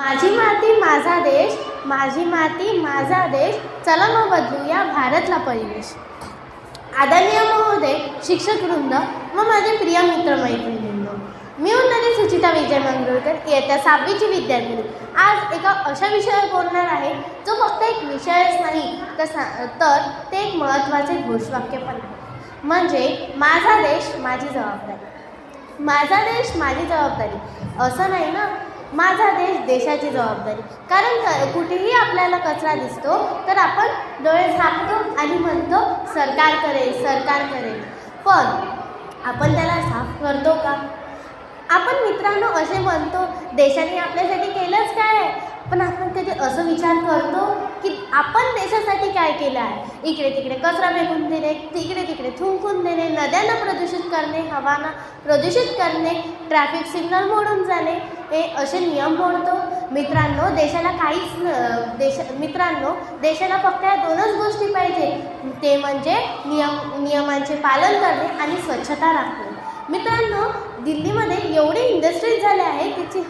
माझी माती माझा देश, माझी माती माझा देश, चला मग बदलूया भारतला परिवेश. आदरणीय महोदय, शिक्षक वृंद व माझे प्रिय मित्रमैत्रिणींनो, मी उन्नती सुचिता विजय मंगरुळकर, इयत्ता 6वीची विद्यार्थिनी. आज एका अशा विषयावर बोलणार आहे जो फक्त एक विषयच नाही तर ते एक महत्त्वाचे घोषवाक्य पण आहे. म्हणजे माझा देश माझी जबाबदारी. माझा देश माझी जबाबदारी असं नाही ना, माझा देश देशाची जबाबदारी. कारण कुठेही आपल्याला कचरा दिसतो तर आपण डोळे झाकतो आणि म्हणतो सरकार करेल, सरकार करेल. पण आपण त्याला साफ करतो का? आपण मित्रांनो असे म्हणतो देशाने आपल्यासाठी केलंच काय, पण आपण कधी असं विचार करतो की आपण देशासाठी काय केलं आहे? इकडे तिकडे कचरा फेकून देणे, तिकडे तिकडे थुंकून देणे, नद्यांना प्रदूषित करणे, हवाना प्रदूषित करणे, ट्रॅफिक सिग्नल मोडून जाणे, हे असे नियम मोडतो. मित्रांनो देशाला फक्त या दोनच गोष्टी पाहिजे, ते म्हणजे नियमांचे पालन करणे आणि स्वच्छता राखणे. मित्रांनो, दिल्लीमध्ये एवढे इंडस्ट्रीज झाले आहेत, तिची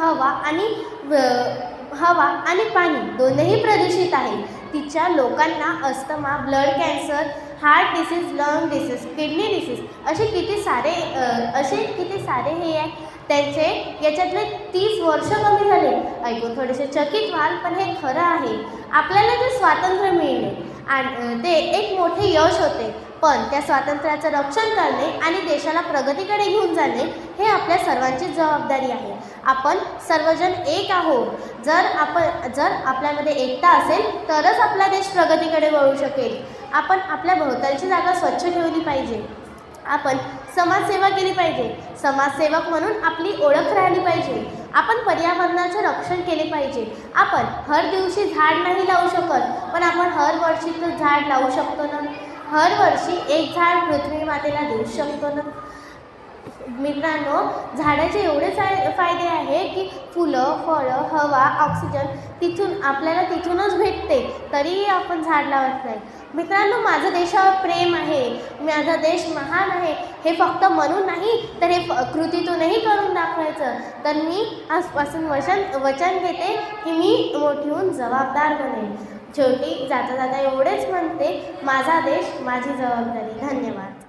हवा आणि पाणी दोनही प्रदूषित आहे. तिच्या लोकांना asthma, blood cancer, heart disease, lung disease, kidney disease असे किती सारे हे आहे. याच्यातले 30 वर्ष कमी झाले. ऐकून थोडेसे चकित व्हाल, पण हे खरं आहे. आपल्याला जे स्वातंत्र्य मिळणे आणि ते एक मोठे यश होते, पण त्या स्वातंत्र्याचं रक्षण करणे आणि देशाला प्रगतीकडे घेऊन जाणे हे आपल्या सर्वांची जबाबदारी आहे. आपण सर्वजण एक आहोत. जर आपल्यामध्ये एकता असेल तरच आपला देश प्रगतीकडे वळू शकेल. आपण आपल्या भोवतालची जागा स्वच्छ ठेवली पाहिजे. आपण समाजसेवा केली पाहिजे. समाजसेवक म्हणून आपली ओळख राहिली पाहिजे. आपण पर्यावरणाचे रक्षण केले पाहिजे. आपण हर दिवशी झाड नाही लावू शकत, पण आपण हर वर्षी तर झाड लावू शकतो ना. हर वर्षी एक झाड पृथ्वी मातेला देऊ शकतो ना. मित्रांनो, झाडाचे एवढे फायदे आहे की फुलं, फळं, हवा, ऑक्सिजन आपल्याला तिथूनच भेटते, तरीही आपण झाड लावत नाही. मित्रांनो, माझं देशावर प्रेम आहे, माझा देश महान आहे, हे फक्त म्हणून नाही तर हे कृतीतूनही करून दाखवायचं. तर मी आजपासून वचन घेते की मी मोठी होऊन जबाबदार बनेन. शेवटी जाता जाता एवढेच म्हणते, माझा देश माझी जबाबदारी. धन्यवाद.